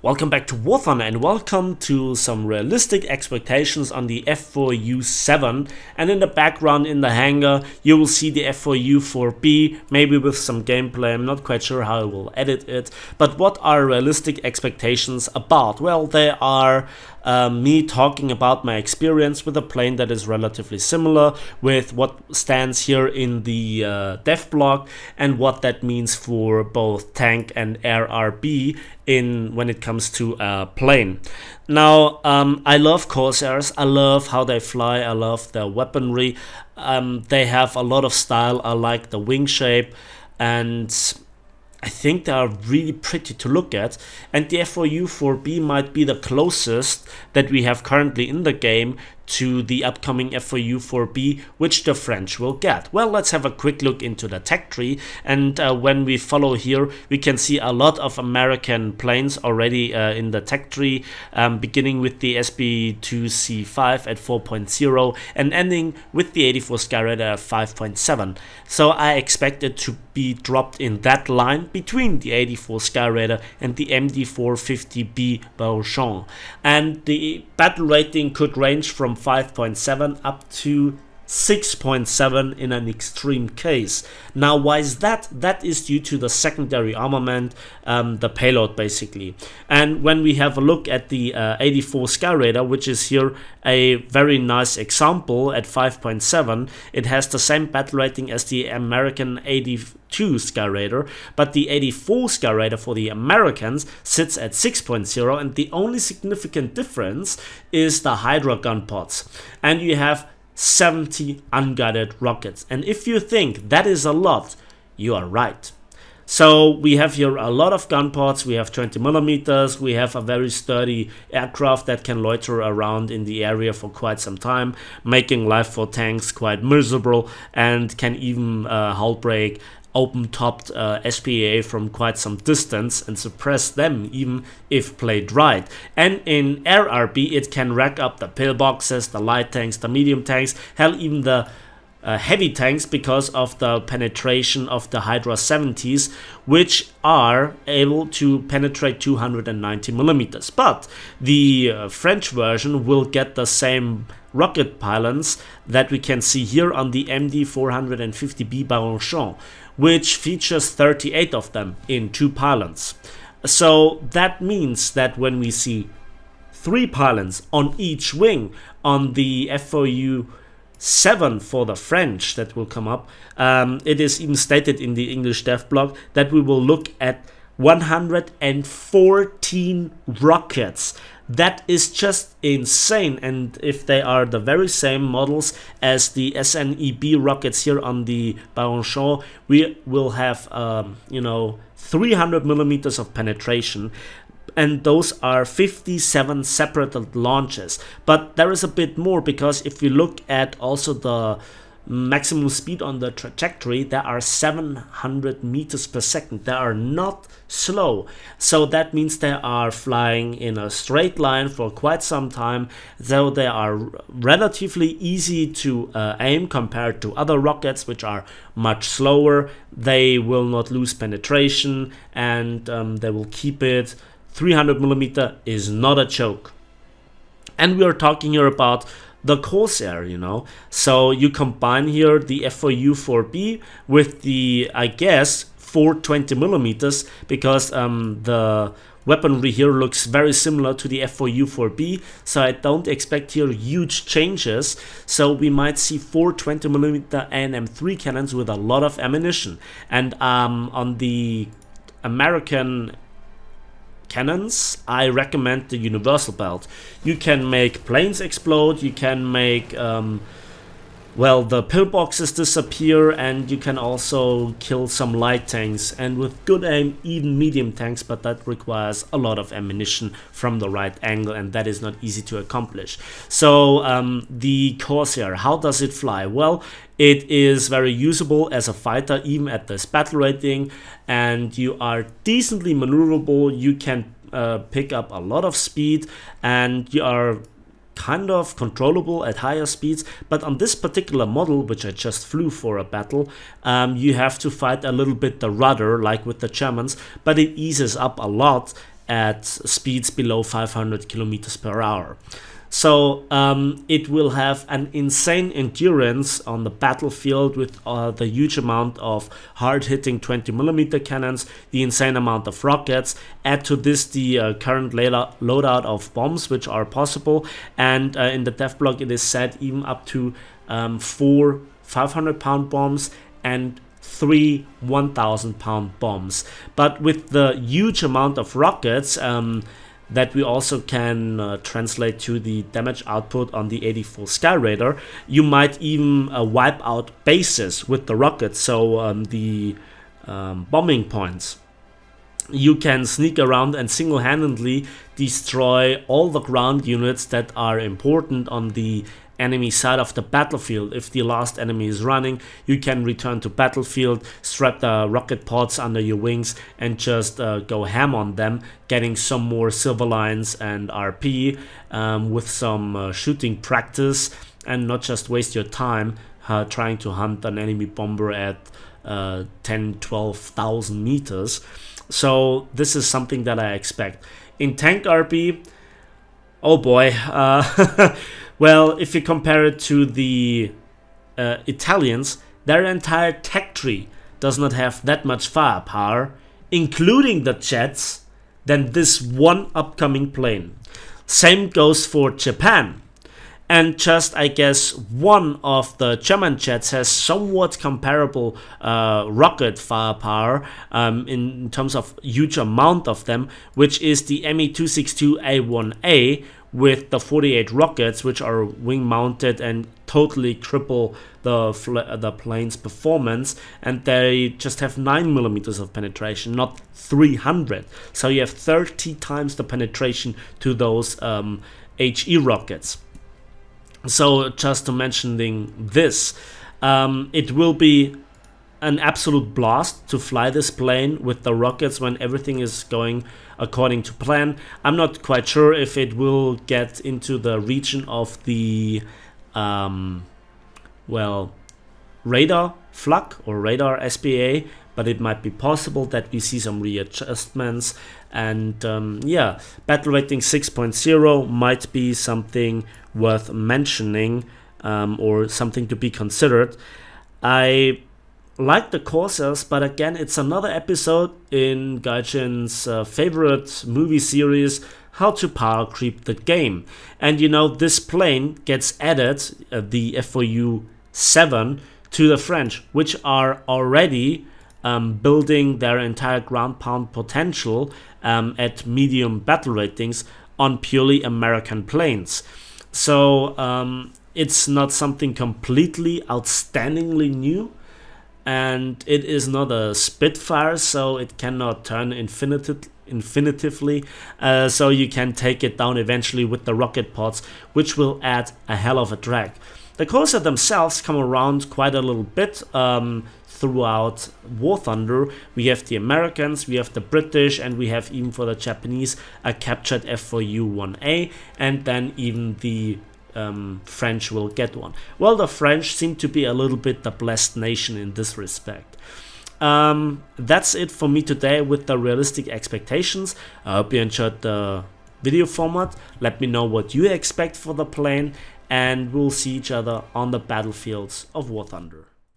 Welcome back to War Thunder and welcome to some realistic expectations on the F4U-7. And in the background in the hangar you will see the F4U-4B, maybe with some gameplay. I'm not quite sure how I will edit it, but what are realistic expectations about? Well, they are me talking about my experience with a plane that is relatively similar with what stands here in the dev blog and what that means for both tank and air RB when it comes to a plane. Now, I love Corsairs, I love how they fly, I love their weaponry, they have a lot of style, I like the wing shape, and I think they are really pretty to look at, and the F4U-4B might be the closest that we have currently in the game to the upcoming F4U-4B, which the French will get. Well, let's have a quick look into the tech tree, and when we follow here we can see a lot of American planes already in the tech tree, beginning with the SB2C5 at 4.0 and ending with the 84 Skyraider at 5.7. So I expect it to be dropped in that line between the 84 Skyraider and the MD450B Barouchon, and the battle rating could range from 5.7 up to 6.7 in an extreme case. Now, why is that? That is due to the secondary armament, the payload basically. And when we have a look at the 84 Skyraider, which is here a very nice example at 5.7, it has the same battle rating as the American 82 Skyraider, but the 84 Skyraider for the Americans sits at 6.0, and the only significant difference is the Hydra gun pods. And you have 70 unguided rockets, and if you think that is a lot, you are right. So we have here a lot of gun pods, we have 20mm, we have a very sturdy aircraft that can loiter around in the area for quite some time, making life for tanks quite miserable, and can even hull break open-topped SPA from quite some distance and suppress them even if played right. And in air RB it can rack up the pillboxes, the light tanks, the medium tanks, hell even the heavy tanks, because of the penetration of the Hydra 70s, which are able to penetrate 290mm. But the French version will get the same rocket pylons that we can see here on the MD450B Barouchon, which features 38 of them in 2 pylons. So that means that when we see 3 pylons on each wing on the F4U-7 for the French that will come up, it is even stated in the English dev blog that we will look at 114 rockets. That is just insane, and if they are the very same models as the SNEB rockets here on the Barouchon, we will have 300mm of penetration, and those are 57 separate launches. But there is a bit more, because if we look at also the maximum speed on the trajectory, there are 700 meters per second. They are not slow, so that means they are flying in a straight line for quite some time, though they are relatively easy to aim compared to other rockets which are much slower. They will not lose penetration, and they will keep it. 300mm is not a joke. And we are talking here about the Corsair, so you combine here the F4U-4B with the, I guess, 420mm, because the weaponry here looks very similar to the F4U-4B, so I don't expect here huge changes. So we might see 420mm ANM3 cannons with a lot of ammunition, and on the American cannons, I recommend the universal belt. You can make planes explode, you can make the pillboxes disappear, and you can also kill some light tanks, and with good aim even medium tanks, but that requires a lot of ammunition from the right angle, and that is not easy to accomplish. So the Corsair, how does it fly? Well, it is very usable as a fighter even at this battle rating, and you are decently maneuverable. You can pick up a lot of speed, and you are kind of controllable at higher speeds, but on this particular model, which I just flew for a battle, you have to fight a little bit the rudder like with the Germans, but it eases up a lot, at speeds below 500 kilometers per hour. So it will have an insane endurance on the battlefield with the huge amount of hard-hitting 20mm cannons, the insane amount of rockets. Add to this the current loadout of bombs which are possible, and in the dev blog it is said even up to 4 500-pound bombs and 3 1,000-pound bombs. But with the huge amount of rockets that we also can translate to the damage output on the 84 Sky Raider, you might even wipe out bases with the rockets, so the bombing points. You can sneak around and single-handedly destroy all the ground units that are important on the enemy side of the battlefield. If the last enemy is running, you can return to battlefield, strap the rocket pods under your wings and just go ham on them, getting some more silver lines and RP with some shooting practice, and not just waste your time trying to hunt an enemy bomber at 10-12,000 meters. So this is something that I expect. In tank RP, oh boy, well, if you compare it to the Italians, their entire tech tree does not have that much firepower, including the jets, than this one upcoming plane. Same goes for Japan. And just, I guess, one of the German jets has somewhat comparable rocket firepower in terms of huge amount of them, which is the Me-262A1A with the 48 rockets, which are wing mounted and totally cripple the plane's performance, and they just have 9mm of penetration, not 300. So you have 30 times the penetration to those HE rockets. So just to mentioning this, it will be an absolute blast to fly this plane with the rockets when everything is going according to plan. I'm not quite sure if it will get into the region of the well, radar flak or radar SPA, but it might be possible that we see some readjustments. And yeah, battle rating 6.0 might be something worth mentioning, or something to be considered. I like the Corsairs, but again, it's another episode in Gaijin's favorite movie series, How to Power Creep the Game. And you know, this plane gets added, the F4U-7, to the French, which are already building their entire ground pound potential at medium battle ratings on purely American planes. So it's not something completely outstandingly new, and it is not a Spitfire, so it cannot turn infinitively, so you can take it down eventually with the rocket pods, which will add a hell of a drag. The Corsair themselves come around quite a little bit throughout War Thunder. We have the Americans, we have the British, and we have, even for the Japanese, a captured F4U-1A, and then even the French will get one. Well, the French seem to be a little bit the blessed nation in this respect. That's it for me today with the realistic expectations. I hope you enjoyed the video format. Let me know what you expect for the plane, and we'll see each other on the battlefields of War Thunder.